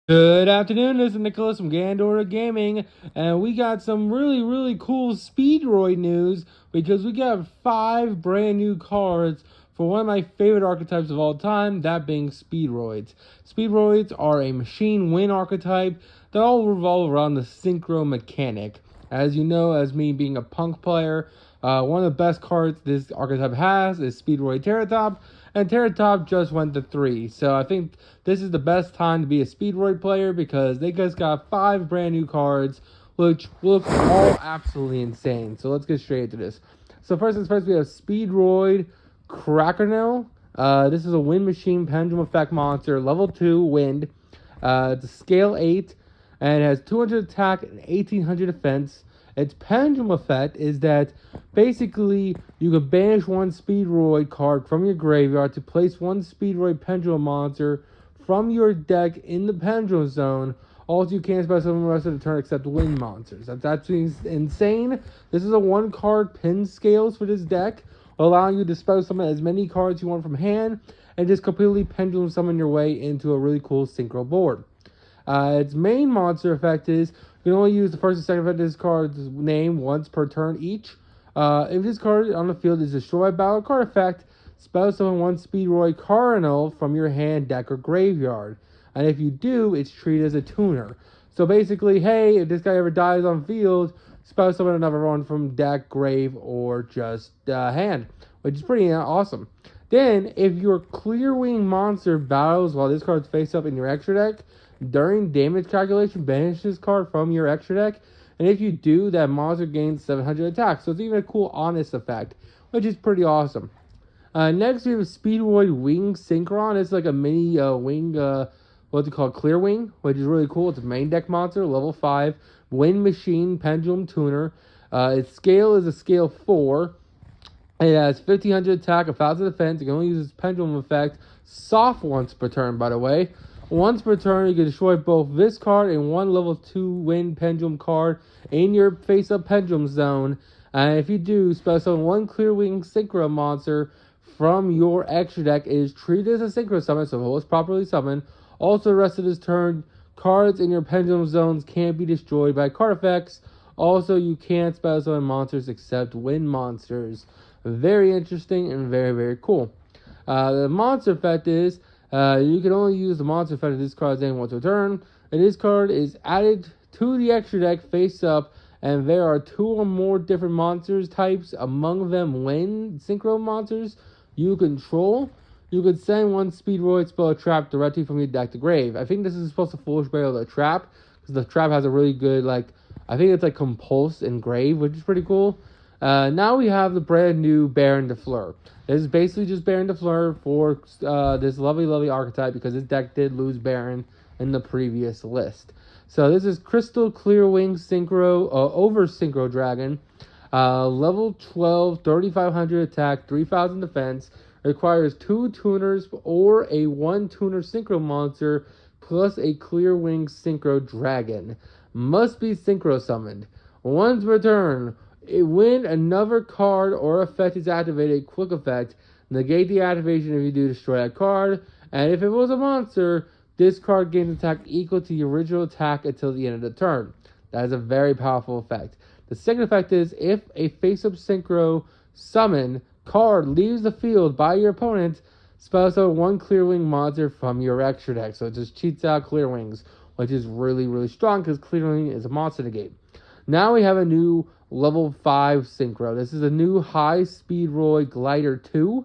Good afternoon, this is Nicholas from Gandora Gaming, and we got some really cool Speedroid news because we got 5 brand new cards for one of my favorite archetypes of all time, that being Speedroids. Speedroids are a machine win archetype that all revolve around the synchro mechanic. As you know, as me being a punk player, one of the best cards this archetype has is Speedroid Terratop, and Terratop just went to 3. So I think this is the best time to be a Speedroid player because they just got 5 brand new cards, which look all absolutely insane. So let's get straight into this. So first things first, we have Speedroid Krakenel. This is a wind machine pendulum effect monster, level 2 wind. It's a scale 8, and it has 200 attack and 1800 defense. Its pendulum effect is that basically you can banish one Speedroid card from your graveyard to place one Speedroid pendulum monster from your deck in the pendulum zone. Also, you can't special the rest of the turn except wind monsters. That's absolutely insane. This is a 1-card pin scales for this deck, allowing you to special summon as many cards you want from hand and just completely pendulum summon your way into a really cool synchro board. Its main monster effect is you can only use the first and second effect of this card's name once per turn each. If this card on the field is destroyed by a card effect, spell summon one Speedroid Cardinal from your hand, deck, or graveyard. And if you do, it's treated as a tuner. So basically, hey, if this guy ever dies on field, spell summon another one from deck, grave, or just hand, which is pretty awesome. Then, if your Clear Wing monster battles while this card's face up in your extra deck, during damage calculation, banish this card from your extra deck, and if you do, that monster gains 700 attack. So it's even a cool honest effect, which is pretty awesome. Next, we have Speedroid Wing Synchron. It's like a mini wing, what's it called, Clear Wing, which is really cool. It's a main deck monster, level 5, Wind Machine, Pendulum Tuner. Its scale is a scale 4. It has 1500 attack, 1000 defense. You can only use its pendulum effect soft once per turn, by the way. Once per turn, you can destroy both this card and one level 2 wind pendulum card in your face-up pendulum zone. And if you do, spell summon one Clear Wing Synchro monster from your extra deck. It is treated as a synchro summon, so it was properly summoned. Also, the rest of this turn, cards in your pendulum zones can't be destroyed by card effects. Also, you can't spell summon monsters except wind monsters. Very interesting and very cool. The monster effect is you can only use the monster effect of this card's name once per turn. And this card is added to the extra deck face up, and there are 2 or more different monsters types, among them wind synchro monsters you control. You could send one Speedroid spell trap directly from your deck to grave. I think this is supposed to foolish barrel the trap, because the trap has a really good, I think it's like compulse and grave, which is pretty cool. Now we have the brand new Baron de Fleur. This is basically just Baron de Fleur for this lovely archetype because this deck did lose Baron in the previous list. So this is Crystal Clear Wing Synchro, over Synchro Dragon. Level 12, 3500 attack, 3000 defense. Requires 2 tuners or a 1 tuner Synchro monster plus a Clear Wing Synchro Dragon. Must be Synchro summoned. Once per turn, when another card or effect is activated, quick effect, negate the activation if you do destroy that card, and if it was a monster, this card gains attack equal to the original attack until the end of the turn. That is a very powerful effect. The second effect is if a face-up synchro summon card leaves the field by your opponent, spell summon one Clear Wing monster from your extra deck. So it just cheats out Clear Wings, which is really strong because Clear Wing is a monster negate. Now we have a new level 5 synchro. This is a new high Speedroid Glider 2.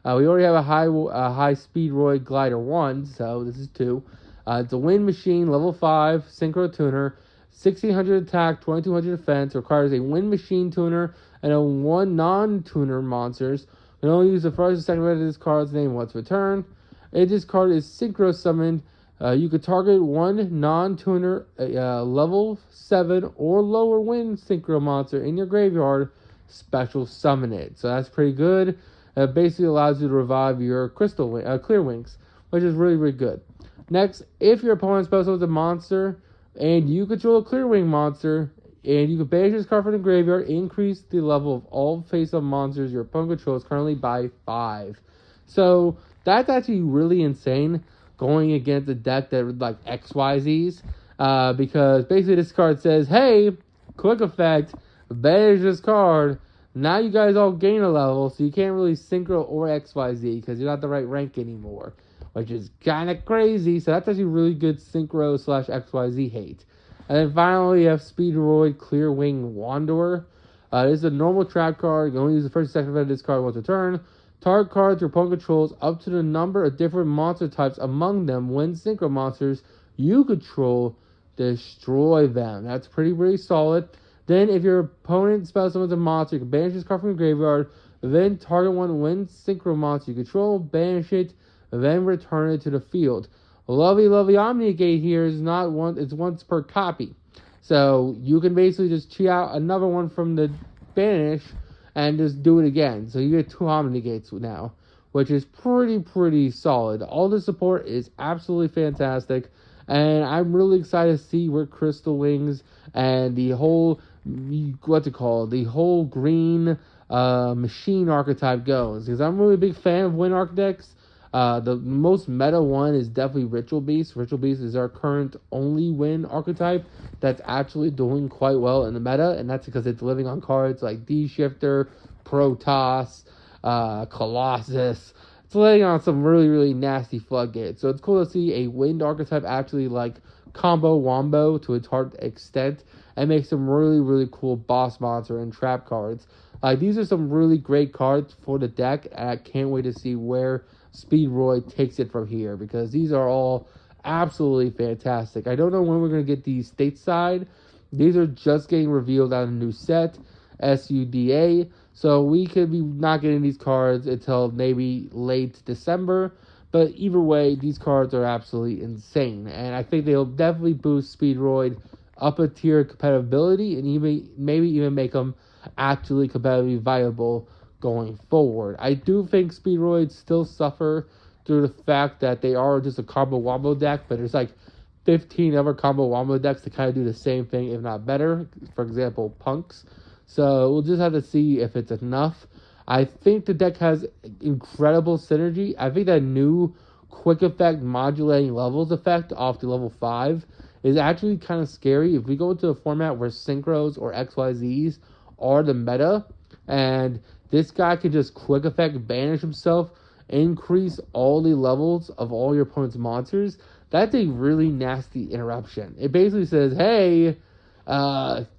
We already have a high Speedroid Glider 1, so this is 2. It's a wind machine, level 5 synchro tuner, 1600 attack, 2200 defense. Requires a wind machine tuner and a 1 non-tuner monsters. We can only use the first and second red of this card's name once per turn. If this card is synchro summoned, you could target one non-tuner, level 7 or lower wind synchro monster in your graveyard, special summon it. So that's pretty good. It basically allows you to revive your Clear Wings, which is really good. Next, if your opponent spells with a monster and you control a Clear Wing monster, and you can banish this card from the graveyard, increase the level of all face-up monsters your opponent controls currently by 5. So that's actually really insane. going against a deck that would like XYZs. Because basically this card says, hey, quick effect, banish this card. Now you guys all gain a level, so you can't really Synchro or XYZ because you're not the right rank anymore, which is kind of crazy. So that's actually really good Synchro / XYZ hate. And then finally, you have Speedroid Clear Wing Wanderer. This is a normal trap card. You can only use the first and second effect of this card once a turn. Target cards your opponent controls up to the number of different monster types among them. When Synchro monsters you control, destroy them. That's pretty solid. Then, if your opponent spell summons a monster, you can banish this card from your graveyard. Then, target one when Synchro monster you control, banish it, then return it to the field. Lovely Omnigate here is not one; it's once per copy. So you can basically just cheat out another one from the banish and just do it again. So you get 2 Omnigates now, which is pretty solid. All the support is absolutely fantastic. And I'm really excited to see where Crystal Wings and the whole, the whole green machine archetype goes. Because I'm really a big fan of Wind Arc decks. The most meta one is definitely Ritual Beast. Ritual Beast is our current only Wind archetype that's actually doing quite well in the meta. And that's because it's living on cards like D-Shifter, Protoss, Colossus. It's laying on some really nasty floodgates. So it's cool to see a Wind archetype actually like combo wombo to its heart extent and make some really cool boss monster and trap cards. These are some really great cards for the deck, and I can't wait to see where Speedroid takes it from here because these are all absolutely fantastic. I don't know when we're going to get these stateside. These are just getting revealed on a new set, SUDA. So we could be not getting these cards until maybe late December. But either way, these cards are absolutely insane. And I think they'll definitely boost Speedroid up a tier compatibility and maybe even make them actually competitively viable going forward. I do think Speedroids still suffer through the fact that they are just a combo wombo deck, but there's like 15 other combo wombo decks that kind of do the same thing, if not better. For example, Punks. So we'll just have to see if it's enough. I think the deck has incredible synergy. I think that new quick effect modulating levels effect off the level 5 is actually kind of scary. If we go into a format where Synchros or XYZs are the meta, and this guy can just quick effect banish himself, increase all the levels of all your opponent's monsters, that's a really nasty interruption. It basically says, hey,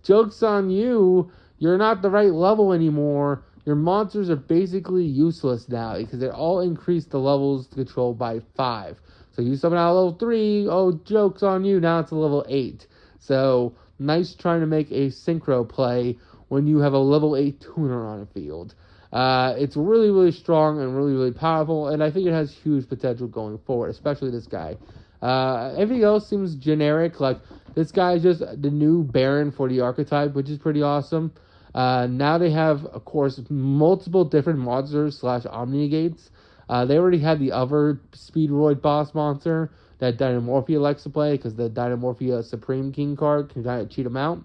joke's on you. You're not the right level anymore. Your monsters are basically useless now because they all increased the levels to control by 5. So you summon out level 3, oh, joke's on you, now it's a level 8. So nice trying to make a synchro play when you have a level 8 tuner on the field. It's really strong and really powerful, and I think it has huge potential going forward, especially this guy. Everything else seems generic, like this guy is just the new Baron for the archetype, which is pretty awesome. Now they have, of course, multiple different monsters / Omnigates. They already had the other Speedroid boss monster that Dynamorphia likes to play because the Dynamorphia Supreme King card can kind of cheat them out.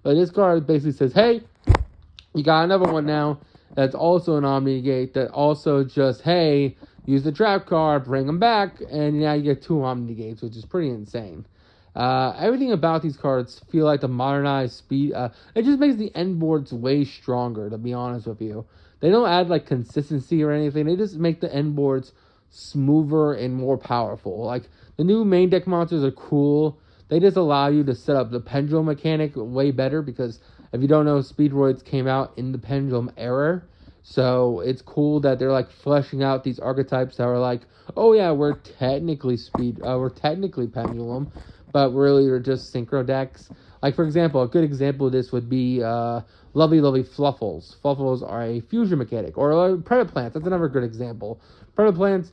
But this card basically says, hey, you got another one now that's also an Omnigate that also just, hey, use the trap card, bring them back, and now you get 2 Omnigates, which is pretty insane. Everything about these cards feel like the modernized speed. It just makes the end boards way stronger, to be honest with you. They don't add like consistency or anything. They just make the end boards smoother and more powerful. Like the new main deck monsters are cool. They just allow you to set up the pendulum mechanic way better because if you don't know, Speedroids came out in the pendulum era. So it's cool that they're like fleshing out these archetypes that are like, oh yeah, we're technically pendulum, but really they're just synchro decks. Like for example, a good example of this would be lovely Fluffles. Fluffles are a fusion mechanic, or Predaplants. That's another good example. Predaplants,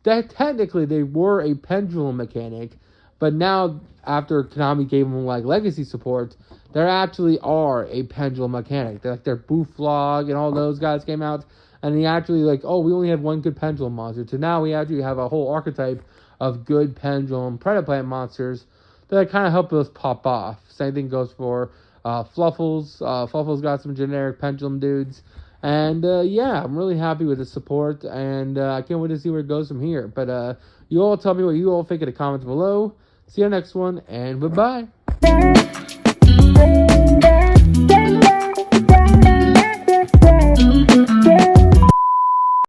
technically they were a pendulum mechanic, but now after Konami gave them like legacy support, they actually are a pendulum mechanic. They're like their Booflog and all those guys came out, and they actually like, oh, we only have one good pendulum monster. So now we actually have a whole archetype of good pendulum Predaplant monsters that kind of help us pop off. Same thing goes for Fluffles. Fluffles got some generic pendulum dudes. And yeah, I'm really happy with the support, and I can't wait to see where it goes from here. But you all tell me what you all think in the comments below. See you next one, and bye-bye.